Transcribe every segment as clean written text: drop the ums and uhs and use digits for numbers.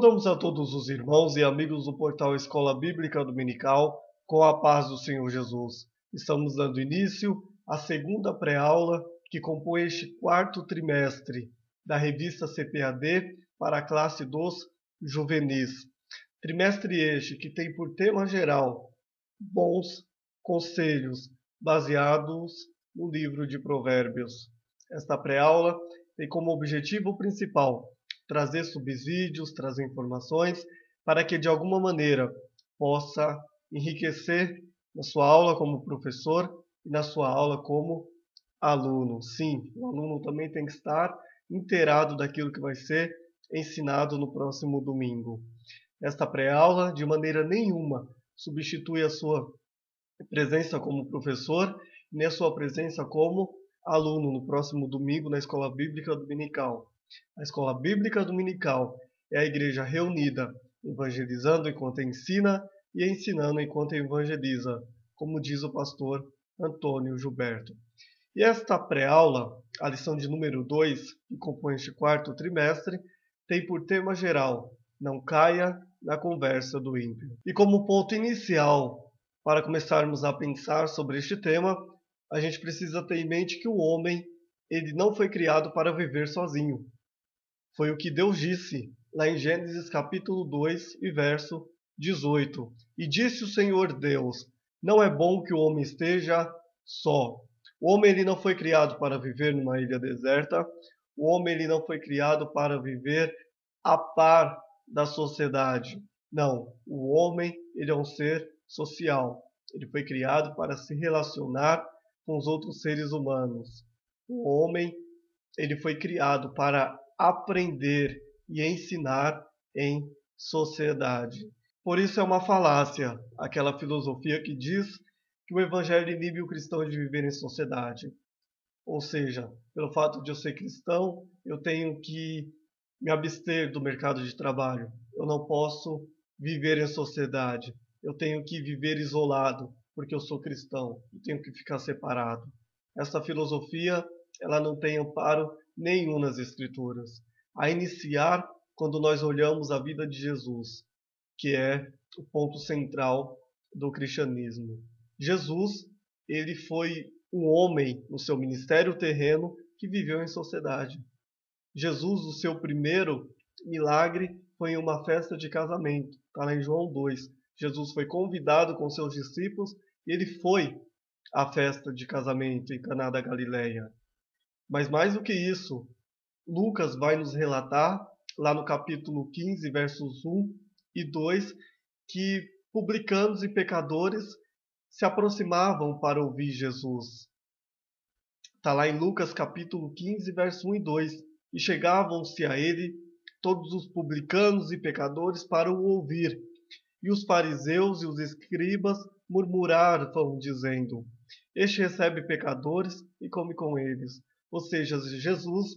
Saudamos a todos os irmãos e amigos do portal Escola Bíblica Dominical, com a paz do Senhor Jesus. Estamos dando início à segunda pré-aula que compõe este quarto trimestre da revista CPAD para a classe dos juvenis. Trimestre este que tem por tema geral bons conselhos baseados no livro de Provérbios. Esta pré-aula tem como objetivo principal trazer subsídios, trazer informações para que de alguma maneira possa enriquecer na sua aula como professor e na sua aula como aluno. Sim, o aluno também tem que estar inteirado daquilo que vai ser ensinado no próximo domingo. Esta pré-aula, de maneira nenhuma, substitui a sua presença como professor nem a sua presença como aluno no próximo domingo na Escola Bíblica Dominical. A Escola Bíblica Dominical é a igreja reunida, evangelizando enquanto ensina e ensinando enquanto evangeliza, como diz o pastor Antônio Gilberto. E esta pré-aula, a lição de número 2, que compõe este quarto trimestre, tem por tema geral: não caia na conversa do ímpio. E como ponto inicial, para começarmos a pensar sobre este tema, a gente precisa ter em mente que o homem, ele não foi criado para viver sozinho. Foi o que Deus disse lá em Gênesis capítulo 2 e verso 18. E disse o Senhor Deus: não é bom que o homem esteja só. O homem ele não foi criado para viver numa ilha deserta. O homem ele não foi criado para viver a par da sociedade. Não, o homem ele é um ser social. Ele foi criado para se relacionar com os outros seres humanos. O homem ele foi criado para aprender e ensinar em sociedade. Por isso é uma falácia aquela filosofia que diz que o evangelho inibe o cristão de viver em sociedade. Ou seja, pelo fato de eu ser cristão, eu tenho que me abster do mercado de trabalho. Eu não posso viver em sociedade. Eu tenho que viver isolado, porque eu sou cristão. Eu tenho que ficar separado. Essa filosofia, ela não tem amparo nenhum nas Escrituras. A iniciar quando nós olhamos a vida de Jesus, que é o ponto central do cristianismo. Jesus, ele foi um homem no seu ministério terreno que viveu em sociedade. Jesus, o seu primeiro milagre foi em uma festa de casamento. Está lá em João 2. Jesus foi convidado com seus discípulos e ele foi à festa de casamento em Caná da Galileia. Mas mais do que isso, Lucas vai nos relatar, lá no capítulo 15, versos 1 e 2, que publicanos e pecadores se aproximavam para ouvir Jesus. Está lá em Lucas capítulo 15, verso 1 e 2. E chegavam-se a ele todos os publicanos e pecadores para o ouvir. E os fariseus e os escribas murmuravam, dizendo: este recebe pecadores e come com eles. Ou seja, Jesus,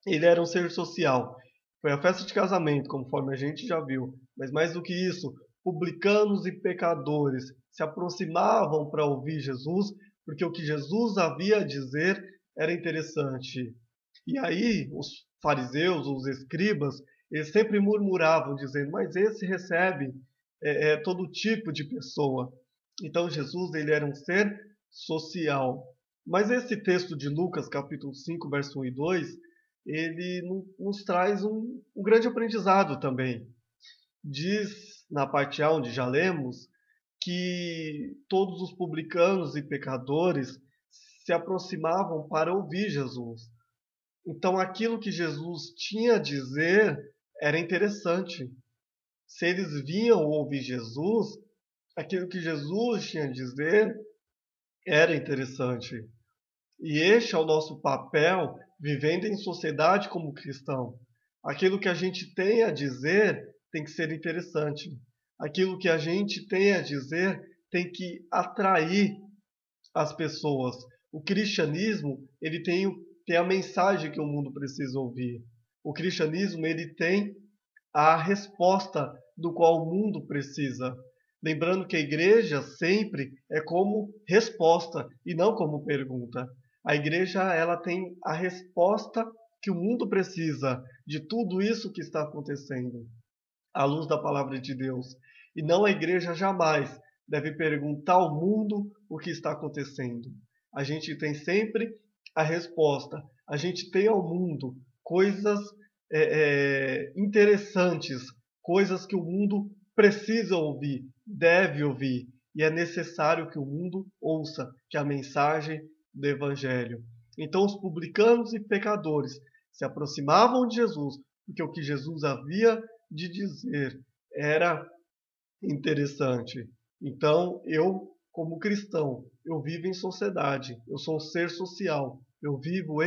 ele era um ser social. Foi a festa de casamento, conforme a gente já viu. Mas mais do que isso, publicanos e pecadores se aproximavam para ouvir Jesus, porque o que Jesus havia a dizer era interessante. E aí, os fariseus, os escribas, eles sempre murmuravam, dizendo: mas esse recebe todo tipo de pessoa. Então, Jesus, ele era um ser social. Mas esse texto de Lucas, capítulo 5, verso 1 e 2, ele nos traz um grande aprendizado também. Diz na parte A, onde já lemos, que todos os publicanos e pecadores se aproximavam para ouvir Jesus. Então, aquilo que Jesus tinha a dizer era interessante. Se eles vinham ouvir Jesus, aquilo que Jesus tinha a dizer era interessante. E este é o nosso papel vivendo em sociedade como cristão. Aquilo que a gente tem a dizer tem que ser interessante. Aquilo que a gente tem a dizer tem que atrair as pessoas. O cristianismo, ele tem a mensagem que o mundo precisa ouvir. O cristianismo, ele tem a resposta do qual o mundo precisa. Lembrando que a igreja sempre é como resposta e não como pergunta. A igreja, ela tem a resposta que o mundo precisa de tudo isso que está acontecendo. à luz da palavra de Deus. E não, a igreja jamais deve perguntar ao mundo o que está acontecendo. A gente tem sempre a resposta. A gente tem ao mundo coisas interessantes, coisas que o mundo precisa ouvir, deve ouvir. E é necessário que o mundo ouça, que a mensagem do Evangelho. Então os publicanos e pecadores se aproximavam de Jesus, porque o que Jesus havia de dizer era interessante. Então, eu, como cristão, eu vivo em sociedade, eu sou um ser social. Eu vivo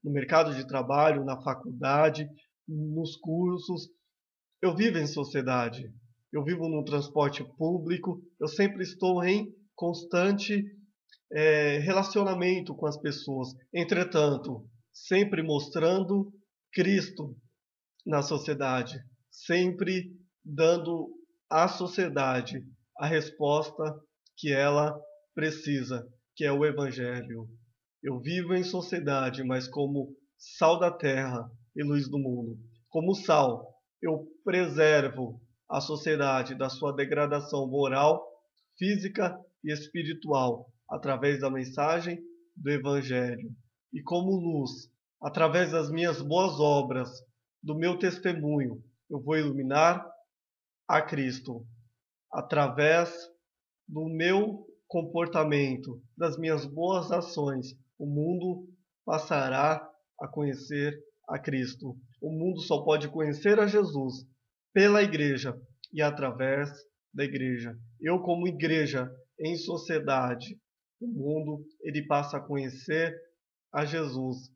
no mercado de trabalho, na faculdade, nos cursos. Eu vivo em sociedade. Eu vivo no transporte público. Eu sempre estou em constante relacionamento com as pessoas. Entretanto, sempre mostrando Cristo na sociedade, sempre dando à sociedade a resposta que ela precisa, que é o Evangelho. Eu vivo em sociedade, mas como sal da terra e luz do mundo. Como sal, eu preservo a sociedade da sua degradação moral, física e espiritual, através da mensagem do Evangelho. E como luz, através das minhas boas obras, do meu testemunho, eu vou iluminar a Cristo. Através do meu comportamento, das minhas boas ações, o mundo passará a conhecer a Cristo. O mundo só pode conhecer a Jesus pela igreja e através da igreja. Eu, como igreja em sociedade, o mundo ele passa a conhecer a Jesus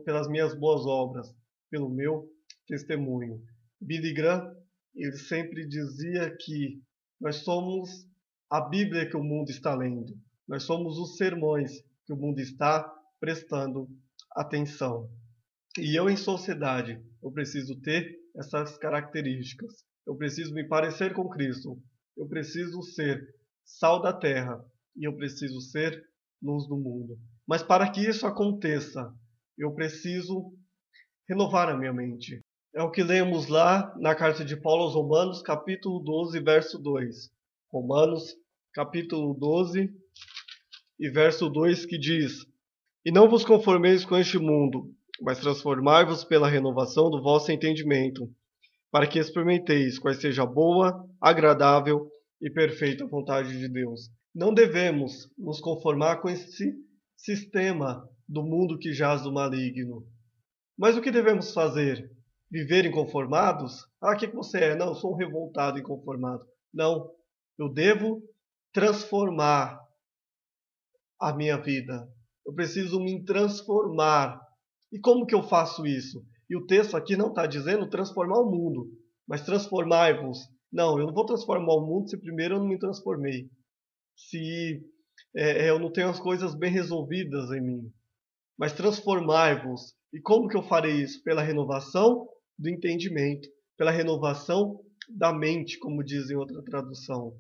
pelas minhas boas obras, pelo meu testemunho. Billy Graham, ele sempre dizia que nós somos a Bíblia que o mundo está lendo. Nós somos os sermões que o mundo está prestando atenção. E eu, em sociedade, eu preciso ter essas características. Eu preciso me parecer com Cristo. Eu preciso ser sal da terra. E eu preciso ser luz do mundo. Mas para que isso aconteça, eu preciso renovar a minha mente. É o que lemos lá na carta de Paulo aos Romanos, capítulo 12, verso 2. Romanos, capítulo 12 e verso 2, que diz: E não vos conformeis com este mundo, mas transformai-vos pela renovação do vosso entendimento, para que experimenteis qual seja a boa, agradável e perfeita vontade de Deus. Não devemos nos conformar com esse sistema do mundo que jaz do maligno. Mas o que devemos fazer? Viver inconformados? Ah, o que você é? Não, eu sou um revoltado inconformado. Não, eu devo transformar a minha vida. Eu preciso me transformar. E como que eu faço isso? E o texto aqui não está dizendo transformar o mundo, mas transformai-vos. Não, eu não vou transformar o mundo se primeiro eu não me transformei. Se eu não tenho as coisas bem resolvidas em mim. Mas transformai-vos. E como que eu farei isso? Pela renovação do entendimento, pela renovação da mente, como diz em outra tradução.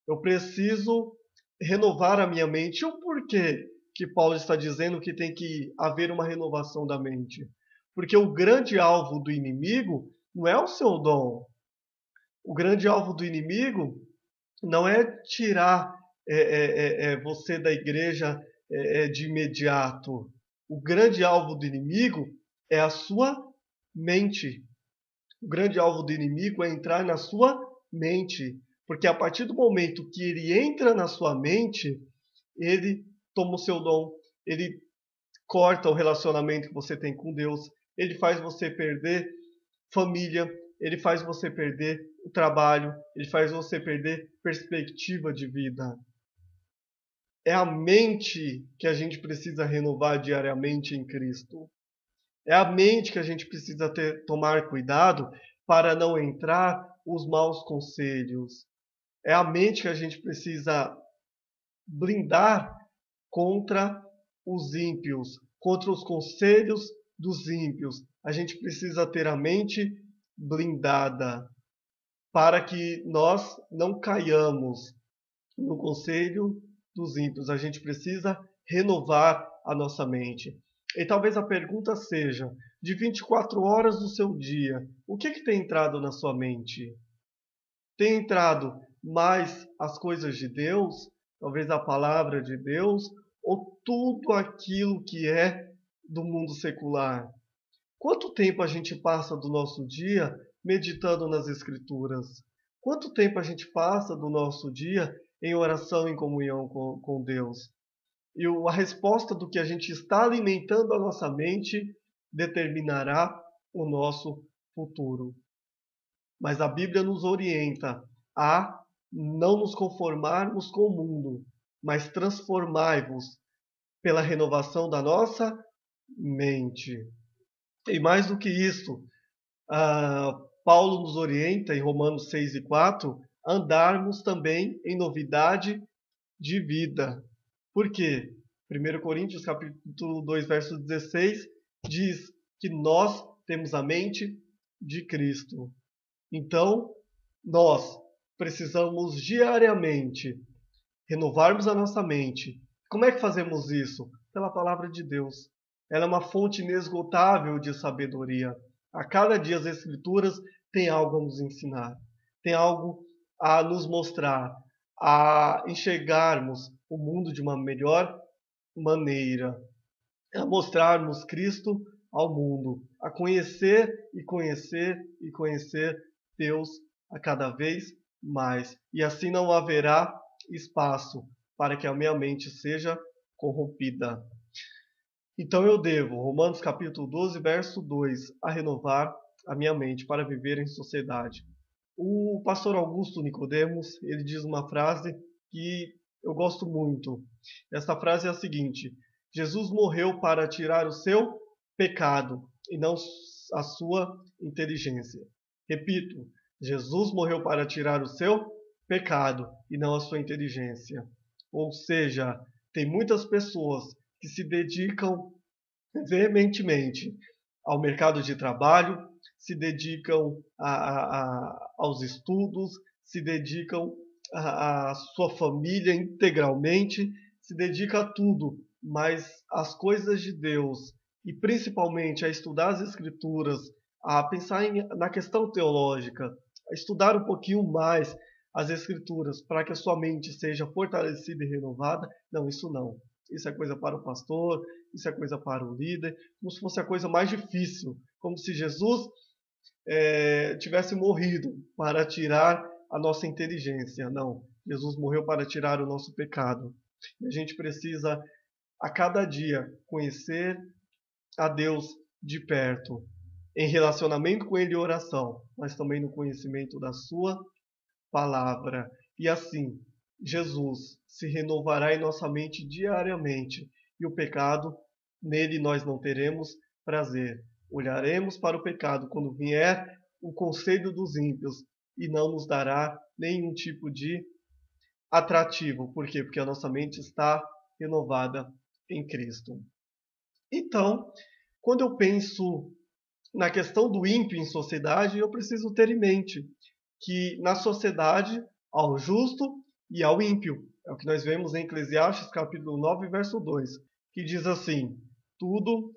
Eu preciso renovar a minha mente. E o porquê que Paulo está dizendo que tem que haver uma renovação da mente? Porque o grande alvo do inimigo não é o seu dom. O grande alvo do inimigo não é tirar você da igreja de imediato. O grande alvo do inimigo é a sua mente. O grande alvo do inimigo é entrar na sua mente. Porque a partir do momento que ele entra na sua mente, ele toma o seu dom, ele corta o relacionamento que você tem com Deus, ele faz você perder família, ele faz você perder o trabalho, ele faz você perder perspectiva de vida. É a mente que a gente precisa renovar diariamente em Cristo. É a mente que a gente precisa tomar cuidado para não entrar os maus conselhos. É a mente que a gente precisa blindar contra os ímpios, contra os conselhos dos ímpios. A gente precisa ter a mente blindada para que nós não caiamos no conselho dos ímpios. A gente precisa renovar a nossa mente. E talvez a pergunta seja: de 24 horas do seu dia, o que tem entrado na sua mente? Tem entrado mais as coisas de Deus, talvez a palavra de Deus, ou tudo aquilo que é do mundo secular? Quanto tempo a gente passa do nosso dia meditando nas Escrituras? Quanto tempo a gente passa do nosso dia em oração, em comunhão com Deus? E a resposta do que a gente está alimentando a nossa mente determinará o nosso futuro. Mas a Bíblia nos orienta a não nos conformarmos com o mundo, mas transformai-vos pela renovação da nossa mente. E mais do que isso, Paulo nos orienta em Romanos 6:4 a andarmos também em novidade de vida. Por quê? 1 Coríntios capítulo 2, verso 16 diz que nós temos a mente de Cristo. Então, nós precisamos diariamente renovarmos a nossa mente. Como é que fazemos isso? Pela palavra de Deus. Ela é uma fonte inesgotável de sabedoria. A cada dia as Escrituras têm algo a nos ensinar, têm algo a nos mostrar, a enxergarmos o mundo de uma melhor maneira, a mostrarmos Cristo ao mundo, a conhecer e conhecer e conhecer Deus a cada vez mais. E assim não haverá espaço para que a minha mente seja corrompida. Então eu devo, Romanos capítulo 12, verso 2, a renovar a minha mente para viver em sociedade. O pastor Augusto Nicodemos, ele diz uma frase que eu gosto muito. Essa frase é a seguinte: Jesus morreu para tirar o seu pecado e não a sua inteligência. Repito, Jesus morreu para tirar o seu pecado e não a sua inteligência. Ou seja, tem muitas pessoas que se dedicam veementemente ao mercado de trabalho, se dedicam aos estudos, se dedicam à sua família integralmente, se dedica a tudo, mas as coisas de Deus, e principalmente a estudar as Escrituras, a pensar na questão teológica, a estudar um pouquinho mais as Escrituras para que a sua mente seja fortalecida e renovada, não, isso não. Isso é coisa para o pastor, isso é coisa para o líder, como se fosse a coisa mais difícil, como se Jesus tivesse morrido para tirar a nossa inteligência. Não, Jesus morreu para tirar o nosso pecado. E a gente precisa, a cada dia, conhecer a Deus de perto, em relacionamento com Ele e oração, mas também no conhecimento da Sua palavra. E assim, Jesus se renovará em nossa mente diariamente, e o pecado, nele nós não teremos prazer. Olharemos para o pecado quando vier o conselho dos ímpios e não nos dará nenhum tipo de atrativo. Por quê? Porque a nossa mente está renovada em Cristo. Então, quando eu penso na questão do ímpio em sociedade, eu preciso ter em mente que na sociedade há o justo e há o ímpio. É o que nós vemos em Eclesiastes capítulo 9, verso 2, que diz assim: tudo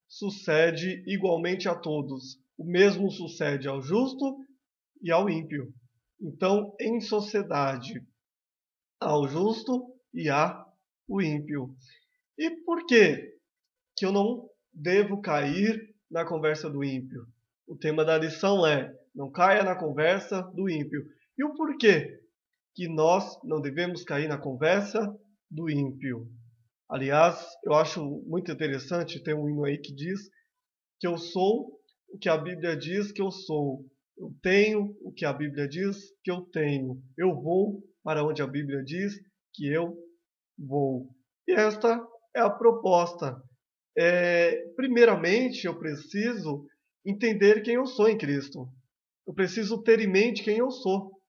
sucede igualmente a todos. O mesmo sucede ao justo e ao ímpio. Então, em sociedade, há o justo e há o ímpio. E por que eu não devo cair na conversa do ímpio? O tema da lição é: não caia na conversa do ímpio. E o porquê que nós não devemos cair na conversa do ímpio? Aliás, eu acho muito interessante, tem um hino aí que diz que eu sou o que a Bíblia diz que eu sou. Eu tenho o que a Bíblia diz que eu tenho. Eu vou para onde a Bíblia diz que eu vou. E esta é a proposta. Primeiramente, eu preciso entender quem eu sou em Cristo. Eu preciso ter em mente quem eu sou.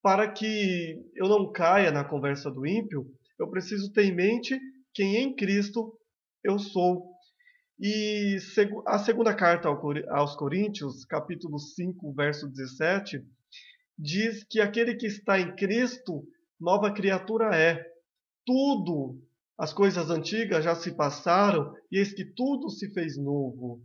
Para que eu não caia na conversa do ímpio, eu preciso ter em mente quem em Cristo eu sou. E a segunda carta aos Coríntios, capítulo 5, verso 17, diz que aquele que está em Cristo, nova criatura é. Tudo, as coisas antigas já se passaram, e eis que tudo se fez novo.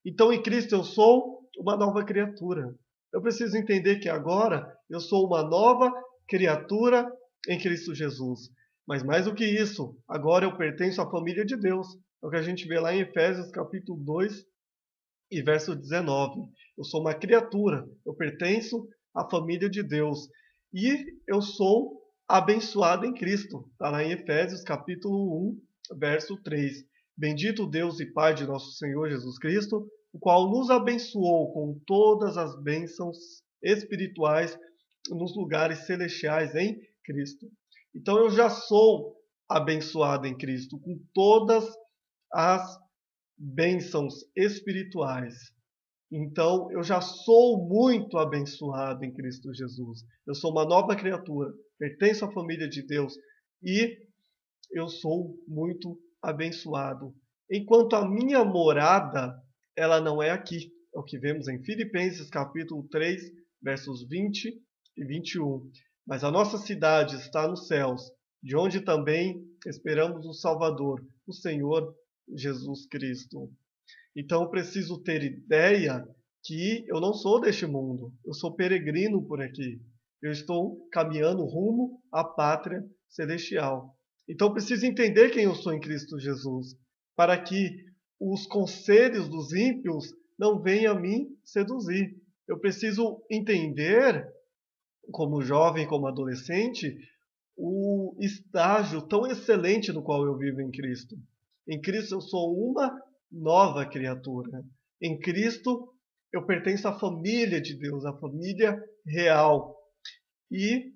Então, em Cristo eu sou uma nova criatura. Eu preciso entender que agora eu sou uma nova criatura em Cristo Jesus. Mas mais do que isso, agora eu pertenço à família de Deus. É o que a gente vê lá em Efésios capítulo 2 e verso 19. Eu sou uma criatura, eu pertenço à família de Deus. E eu sou abençoado em Cristo. Está lá em Efésios capítulo 1, verso 3. Bendito Deus e Pai de nosso Senhor Jesus Cristo, o qual nos abençoou com todas as bênçãos espirituais nos lugares celestiais em Cristo. Então eu já sou abençoado em Cristo com todas as bênçãos espirituais. Então, eu já sou muito abençoado em Cristo Jesus. Eu sou uma nova criatura, pertenço à família de Deus e eu sou muito abençoado. Enquanto a minha morada, ela não é aqui. É o que vemos em Filipenses capítulo 3, versos 20 e 21. Mas a nossa cidade está nos céus, de onde também esperamos o Salvador, o Senhor Jesus Cristo. Então eu preciso ter ideia que eu não sou deste mundo, eu sou peregrino por aqui. Eu estou caminhando rumo à pátria celestial. Então eu preciso entender quem eu sou em Cristo Jesus, para que os conselhos dos ímpios não venham a me seduzir. Eu preciso entender, como jovem, como adolescente, o estágio tão excelente no qual eu vivo em Cristo. Em Cristo eu sou uma nova criatura. Em Cristo eu pertenço à família de Deus, à família real. E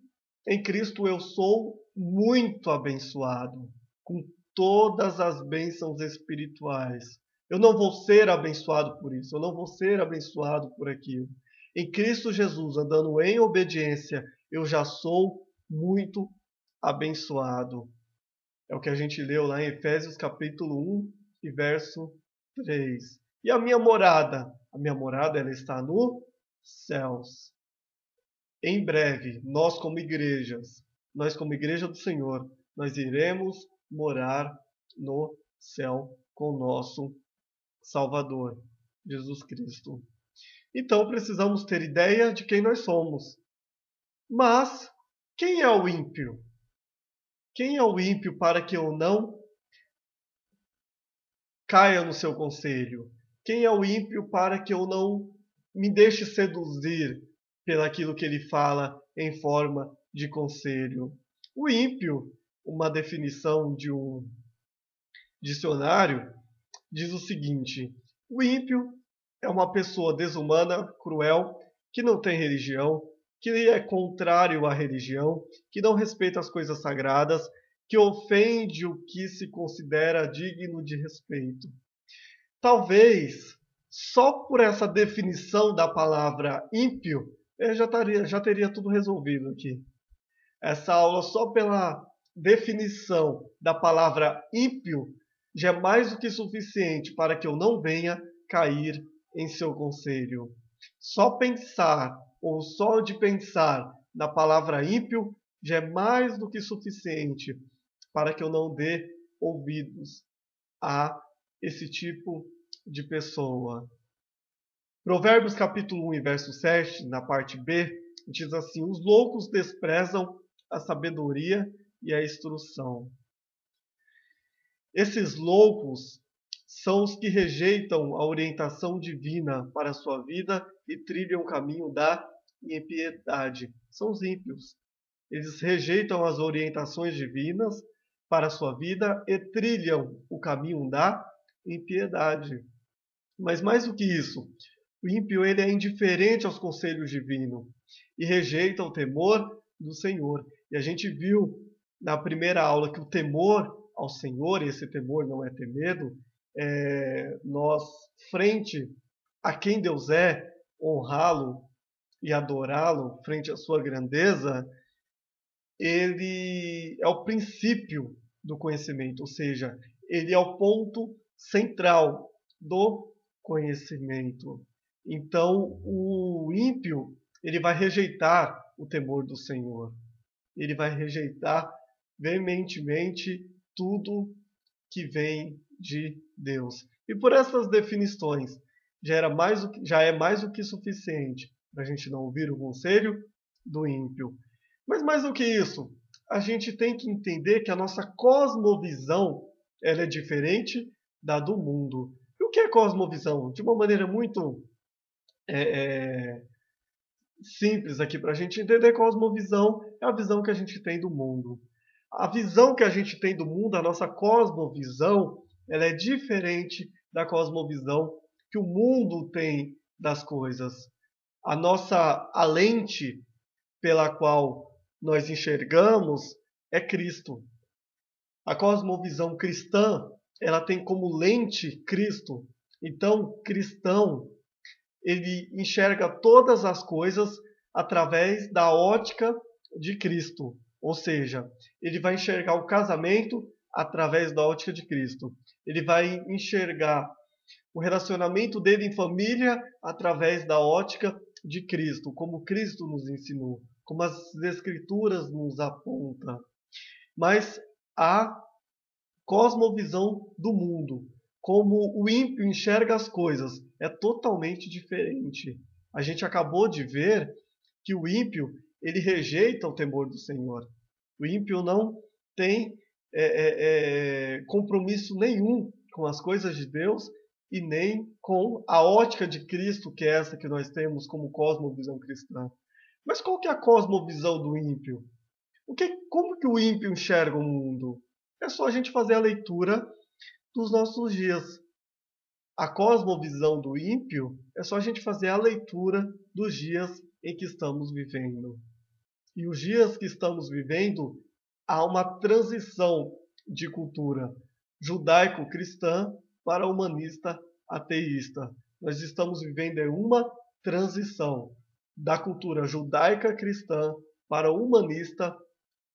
em Cristo eu sou muito abençoado, com todas as bênçãos espirituais. Eu não vou ser abençoado por isso, eu não vou ser abençoado por aquilo. Em Cristo Jesus, andando em obediência, eu já sou muito abençoado. É o que a gente leu lá em Efésios capítulo 1 e verso 3. E a minha morada? A minha morada ela está nos céus. Em breve, nós como igreja do Senhor, nós iremos morar no céu com o nosso Salvador, Jesus Cristo. Então precisamos ter ideia de quem nós somos. Mas quem é o ímpio? Quem é o ímpio para que eu não caia no seu conselho? Quem é o ímpio para que eu não me deixe seduzir pelaquilo que ele fala em forma de conselho? O ímpio, uma definição de um dicionário, diz o seguinte: o ímpio é uma pessoa desumana, cruel, que não tem religião, que é contrário à religião, que não respeita as coisas sagradas, que ofende o que se considera digno de respeito. Talvez, só por essa definição da palavra ímpio, eu já teria tudo resolvido aqui. Essa aula, só pela definição da palavra ímpio, já é mais do que suficiente para que eu não venha cair em seu conselho. Só pensar, ou só de pensar na palavra ímpio, já é mais do que suficiente para que eu não dê ouvidos a esse tipo de pessoa. Provérbios capítulo 1 e verso 7, na parte B, diz assim: os loucos desprezam a sabedoria e a instrução. Esses loucos são os que rejeitam a orientação divina para a sua vida e trilham o caminho da impiedade. São os ímpios. Eles rejeitam as orientações divinas para a sua vida e trilham o caminho da impiedade. Mas mais do que isso, o ímpio ele é indiferente aos conselhos divinos e rejeita o temor do Senhor. E a gente viu na primeira aula que o temor ao Senhor, e esse temor não é ter medo, nós, frente a quem Deus é, honrá-lo e adorá-lo, frente à sua grandeza, ele é o princípio do conhecimento, ou seja, ele é o ponto central do conhecimento. Então, o ímpio, ele vai rejeitar o temor do Senhor. Ele vai rejeitar veementemente tudo que vem de Deus. E por essas definições, já é mais do que suficiente para a gente não ouvir o conselho do ímpio. Mas mais do que isso, a gente tem que entender que a nossa cosmovisão ela é diferente da do mundo. E o que é cosmovisão? De uma maneira muito simples aqui para a gente entender, cosmovisão é a visão que a gente tem do mundo. A visão que a gente tem do mundo, a nossa cosmovisão, ela é diferente da cosmovisão que o mundo tem das coisas. A lente pela qual nós enxergamos é Cristo. A cosmovisão cristã, ela tem como lente Cristo. Então, cristão, ele enxerga todas as coisas através da ótica de Cristo. Ou seja, ele vai enxergar o casamento através da ótica de Cristo. Ele vai enxergar o relacionamento dele em família através da ótica de Cristo, como Cristo nos ensinou, como as Escrituras nos apontam. Mas a cosmovisão do mundo, como o ímpio enxerga as coisas, é totalmente diferente. A gente acabou de ver que o ímpio ele rejeita o temor do Senhor. O ímpio não tem compromisso nenhum com as coisas de Deus e nem com a ótica de Cristo, que é essa que nós temos como cosmovisão cristã. Mas qual que é a cosmovisão do ímpio? Como que o ímpio enxerga o mundo? É só a gente fazer a leitura dos nossos dias. A cosmovisão do ímpio é só a gente fazer a leitura dos dias em que estamos vivendo. E os dias que estamos vivendo, há uma transição de cultura judaico-cristã para humanista ateísta. Nós estamos vivendo uma transição da cultura judaica cristã para humanista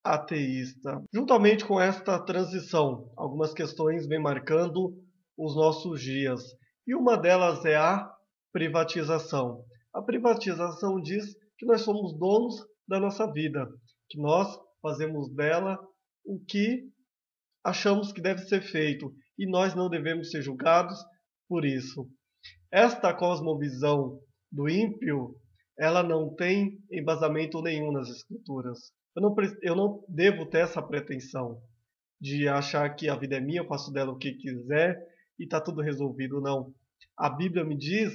ateísta. Juntamente com esta transição, algumas questões vêm marcando os nossos dias. E uma delas é a privatização. A privatização diz que nós somos donos da nossa vida, que nós fazemos dela o que achamos que deve ser feito e nós não devemos ser julgados por isso. Esta cosmovisão do ímpio, ela não tem embasamento nenhum nas Escrituras. Eu não devo ter essa pretensão de achar que a vida é minha, eu faço dela o que quiser e está tudo resolvido. Não. A Bíblia me diz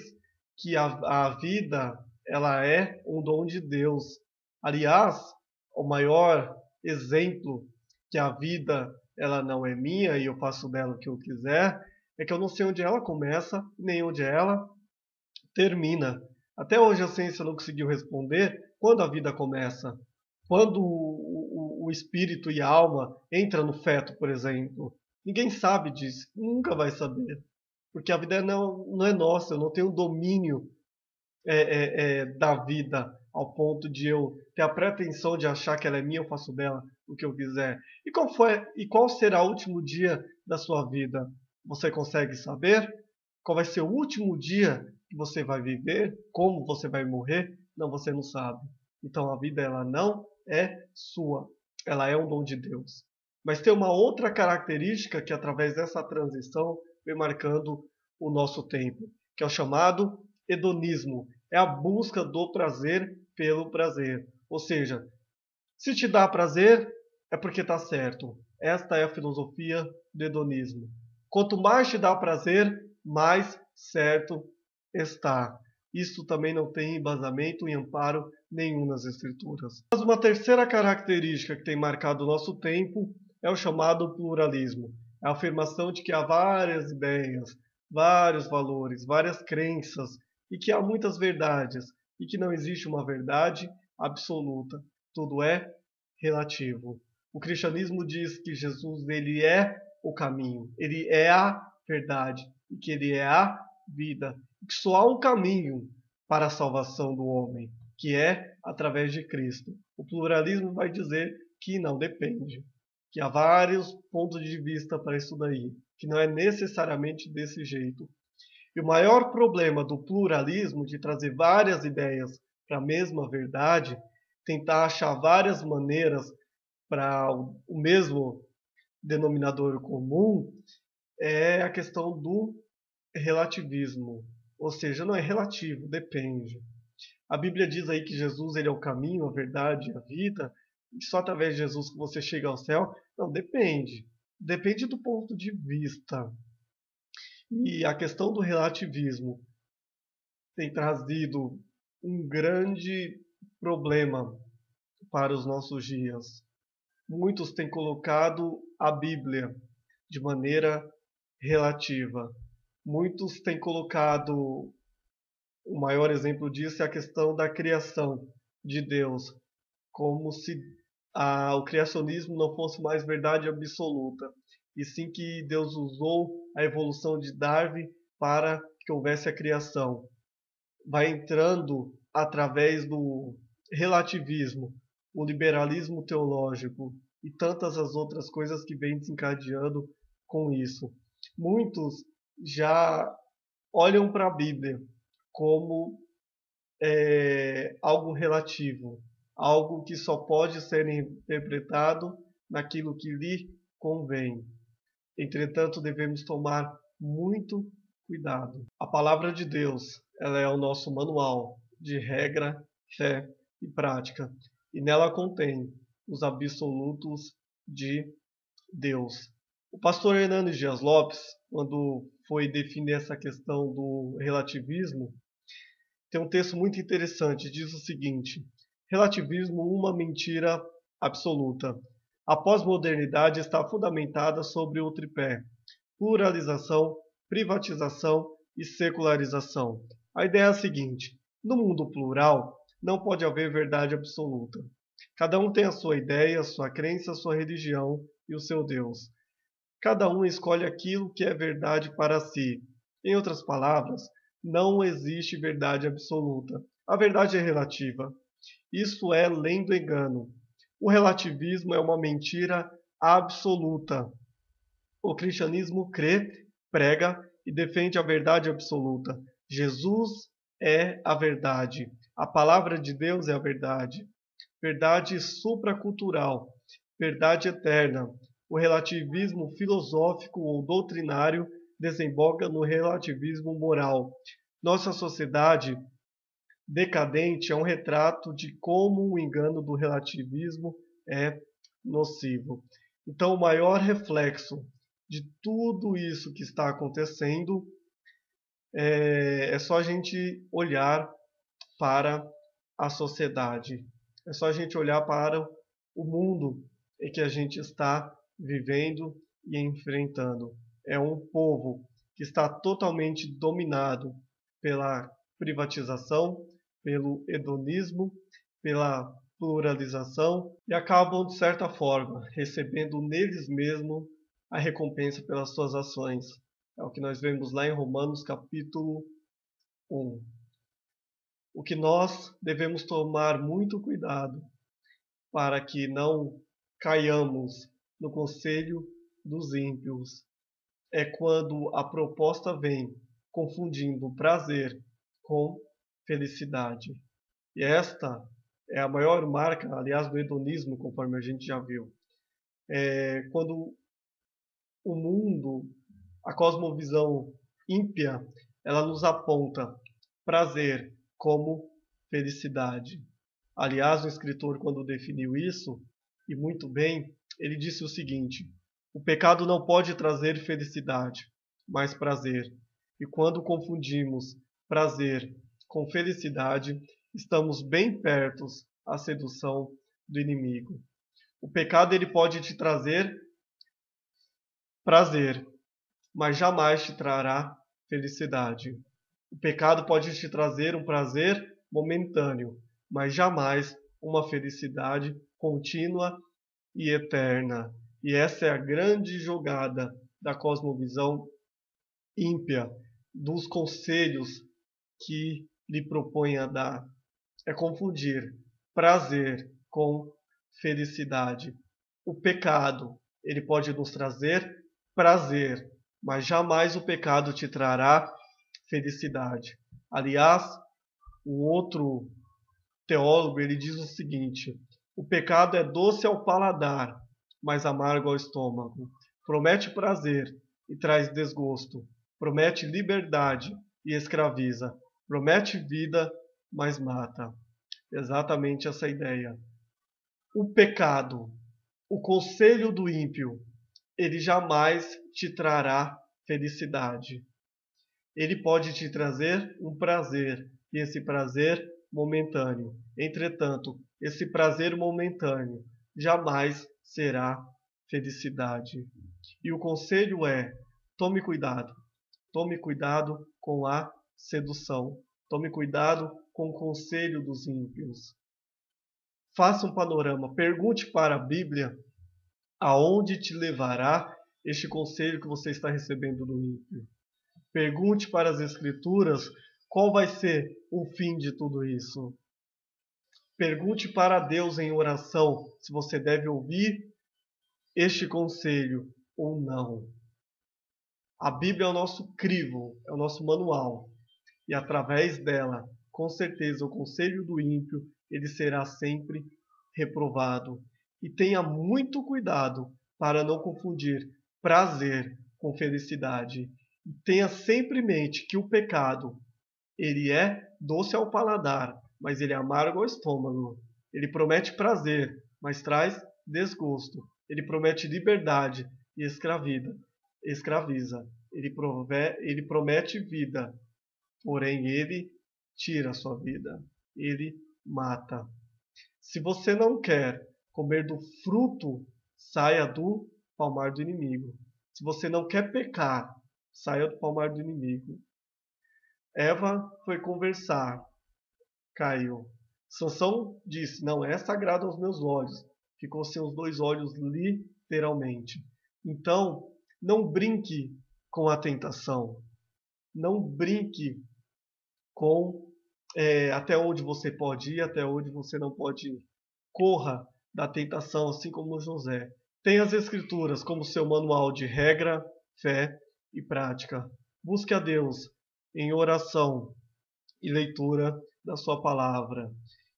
que a vida ela é um dom de Deus. Aliás, o maior exemplo que a vida ela não é minha e eu faço dela o que eu quiser é que eu não sei onde ela começa nem onde ela termina. Até hoje a ciência não conseguiu responder quando a vida começa. Quando o espírito e a alma entra no feto, por exemplo. Ninguém sabe disso, nunca vai saber. Porque a vida não é nossa, eu não tenho domínio da vida ao ponto de eu ter a pretensão de achar que ela é minha, eu faço dela o que eu quiser. E qual será o último dia da sua vida? Você consegue saber? Qual vai ser o último dia que você vai viver? Como você vai morrer? Não, você não sabe. Então a vida ela não é sua, ela é um dom de Deus. Mas tem uma outra característica que através dessa transição vem marcando o nosso tempo, que é o chamado hedonismo. É a busca do prazer pelo prazer. Ou seja, se te dá prazer, é porque está certo. Esta é a filosofia do hedonismo. Quanto mais te dá prazer, mais certo está. Isso também não tem embasamento e amparo nenhum nas Escrituras. Mas uma terceira característica que tem marcado o nosso tempo é o chamado pluralismo. É a afirmação de que há várias ideias, vários valores, várias crenças e que há muitas verdades e que não existe uma verdade absoluta. Tudo é relativo. O cristianismo diz que Jesus ele é o caminho, ele é a verdade e que ele é a vida. Que só há um caminho para a salvação do homem, que é através de Cristo. O pluralismo vai dizer que não depende, que há vários pontos de vista para isso daí, que não é necessariamente desse jeito. E o maior problema do pluralismo, de trazer várias ideias para a mesma verdade, tentar achar várias maneiras para o mesmo denominador comum, é a questão do relativismo. ou seja, não é relativo, depende. A Bíblia diz aí que Jesus ele é o caminho, a verdade e a vida, e só através de Jesus que você chega ao céu. Não, depende. Depende do ponto de vista. E a questão do relativismo tem trazido um grande problema para os nossos dias. Muitos têm colocado a Bíblia de maneira relativa. Muitos têm colocado, o maior exemplo disso é a questão da criação de Deus, como se o criacionismo não fosse mais verdade absoluta, e sim que Deus usou a evolução de Darwin para que houvesse a criação. Vai entrando através do relativismo, o liberalismo teológico e tantas as outras coisas que vêm desencadeando com isso. Muitos já olham para a Bíblia como algo relativo, algo que só pode ser interpretado naquilo que lhe convém. Entretanto, devemos tomar muito cuidado. A palavra de Deus, ela é o nosso manual de regra, fé e prática, e nela contém os absolutos de Deus. O pastor Hernandes Dias Lopes, quando foi definir essa questão do relativismo, tem um texto muito interessante, diz o seguinte: relativismo, uma mentira absoluta. A pós-modernidade está fundamentada sobre o tripé: pluralização, privatização e secularização. A ideia é a seguinte: no mundo plural, não pode haver verdade absoluta. Cada um tem a sua ideia, a sua crença, a sua religião e o seu Deus. Cada um escolhe aquilo que é verdade para si. Em outras palavras, não existe verdade absoluta. A verdade é relativa. Isso é lei do engano. O relativismo é uma mentira absoluta. O cristianismo crê, prega e defende a verdade absoluta. Jesus é a verdade. A palavra de Deus é a verdade. Verdade supracultural, verdade eterna. O relativismo filosófico ou doutrinário desemboca no relativismo moral. Nossa sociedade decadente é um retrato de como o engano do relativismo é nocivo. Então, o maior reflexo de tudo isso que está acontecendo é só a gente olhar para a sociedade. É só a gente olhar para o mundo em que a gente está vivendo e enfrentando. É um povo que está totalmente dominado pela privatização, pelo hedonismo, pela pluralização e acabam, de certa forma, recebendo neles mesmos a recompensa pelas suas ações. É o que nós vemos lá em Romanos capítulo 1. O que nós devemos tomar muito cuidado para que não caiamos no conselho dos ímpios é quando a proposta vem confundindo prazer com felicidade. E esta é a maior marca, aliás, do hedonismo, conforme a gente já viu. Quando o mundo, a cosmovisão ímpia, ela nos aponta prazer como felicidade. Aliás, o escritor, quando definiu isso, e muito bem, ele disse o seguinte: o pecado não pode trazer felicidade, mas prazer. E quando confundimos prazer com felicidade, estamos bem perto à sedução do inimigo. O pecado ele pode te trazer prazer, mas jamais te trará felicidade. O pecado pode te trazer um prazer momentâneo, mas jamais uma felicidade contínua e eterna. E essa é a grande jogada da cosmovisão ímpia, dos conselhos que lhe propõe a dar. É confundir prazer com felicidade. O pecado, ele pode nos trazer prazer, mas jamais o pecado te trará felicidade. Aliás, o outro teólogo ele diz o seguinte: o pecado é doce ao paladar, mas amargo ao estômago. Promete prazer e traz desgosto. Promete liberdade e escraviza. Promete vida, mas mata. Exatamente essa ideia. O pecado, o conselho do ímpio, ele jamais te trará felicidade. Ele pode te trazer um prazer, e esse prazer momentâneo. Entretanto, esse prazer momentâneo jamais será felicidade. E o conselho é: tome cuidado. Tome cuidado com a sedução. Tome cuidado com o conselho dos ímpios. Faça um panorama. Pergunte para a Bíblia aonde te levará este conselho que você está recebendo do ímpio. Pergunte para as Escrituras qual vai ser o fim de tudo isso. Pergunte para Deus em oração se você deve ouvir este conselho ou não. A Bíblia é o nosso crivo, é o nosso manual. E através dela, com certeza, o conselho do ímpio ele será sempre reprovado. E tenha muito cuidado para não confundir prazer com felicidade. E tenha sempre em mente que o pecado ele é doce ao paladar, mas ele é amargo ao estômago. Ele promete prazer, mas traz desgosto. Ele promete liberdade e escraviza. Ele promete vida, porém ele tira a sua vida. Ele mata. Se você não quer comer do fruto, saia do palmar do inimigo. Se você não quer pecar, saia do palmar do inimigo. Eva foi conversar, caiu. Sansão disse: não é sagrado aos meus olhos. Ficou sem os dois olhos literalmente. Então, não brinque com a tentação. Não brinque com até onde você pode ir, até onde você não pode ir. Corra da tentação, assim como José. Tenha as Escrituras como seu manual de regra, fé e prática. Busque a Deus em oração e leitura da sua palavra.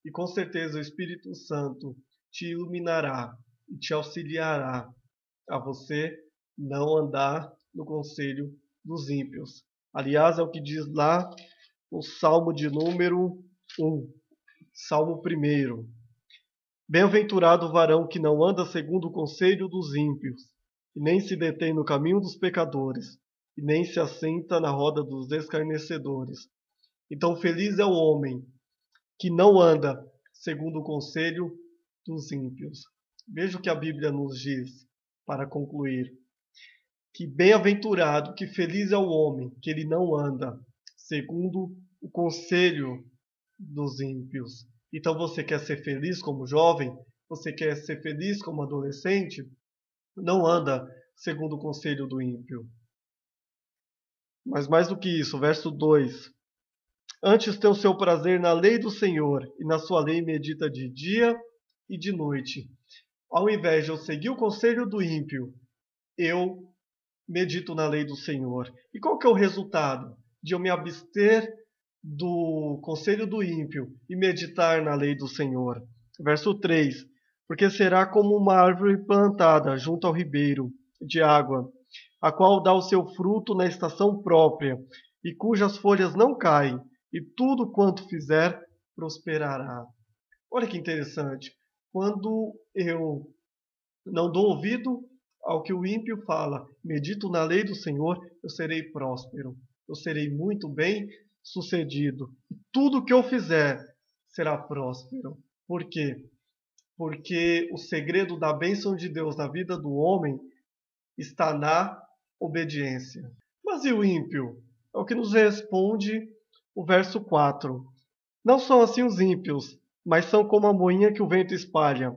E com certeza o Espírito Santo te iluminará e te auxiliará a você não andar no conselho dos ímpios. Aliás, é o que diz lá no Salmo de número 1, Salmo 1. Bem-aventurado o varão que não anda segundo o conselho dos ímpios, e nem se detém no caminho dos pecadores, e nem se assenta na roda dos escarnecedores. Então, feliz é o homem que não anda segundo o conselho dos ímpios. Veja o que a Bíblia nos diz para concluir. Que bem-aventurado, que feliz é o homem que ele não anda segundo o conselho dos ímpios. Então você quer ser feliz como jovem? Você quer ser feliz como adolescente? Não anda segundo o conselho do ímpio. Mas mais do que isso, verso 2. Antes tem o seu prazer na lei do Senhor, e na sua lei medita de dia e de noite. Ao invés de eu seguir o conselho do ímpio, eu medito na lei do Senhor. E qual que é o resultado de eu me abster do conselho do ímpio e meditar na lei do Senhor? Verso 3. Porque será como uma árvore plantada junto ao ribeiro de água, a qual dá o seu fruto na estação própria, e cujas folhas não caem, e tudo quanto fizer prosperará. Olha que interessante. Quando eu não dou ouvido ao que o ímpio fala, medito na lei do Senhor, eu serei próspero, eu serei muito bem sucedido. E tudo que eu fizer será próspero. Por quê? Porque o segredo da bênção de Deus na vida do homem está na obediência. Mas e o ímpio? É o que nos responde o verso 4. Não são assim os ímpios, mas são como a moinha que o vento espalha.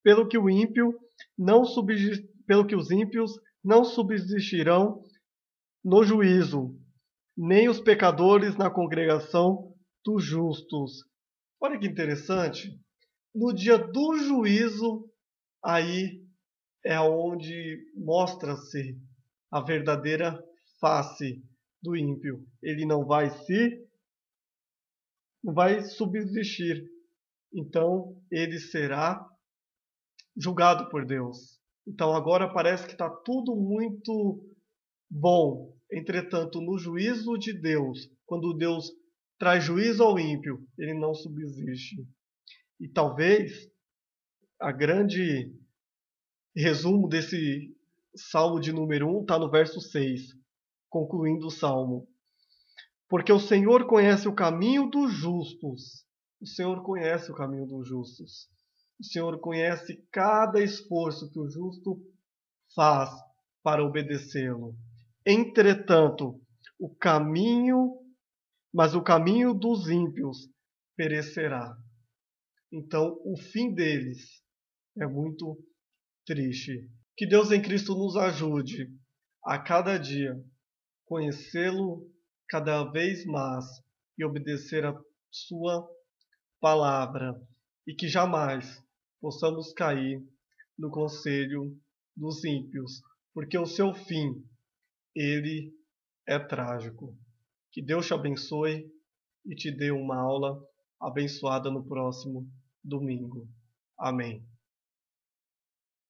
Pelo que os ímpios não subsistirão no juízo, nem os pecadores na congregação dos justos. Olha que interessante. No dia do juízo, aí é onde mostra-se a verdadeira face do ímpio. Ele não vai subsistir. Então ele será julgado por Deus. Então agora parece que está tudo muito bom. Entretanto, no juízo de Deus, quando Deus traz juízo ao ímpio, ele não subsiste. E talvez a grande resumo desse Salmo de número 1 está no verso 6, concluindo o Salmo. Porque o Senhor conhece o caminho dos justos. O Senhor conhece o caminho dos justos. O Senhor conhece cada esforço que o justo faz para obedecê-lo. Entretanto, o caminho dos ímpios perecerá. Então, o fim deles é muito triste. Que Deus em Cristo nos ajude a cada dia conhecê-lo cada vez mais e obedecer a sua palavra, e que jamais possamos cair no conselho dos ímpios, porque o seu fim, ele é trágico. Que Deus te abençoe e te dê uma aula abençoada no próximo domingo. Amém.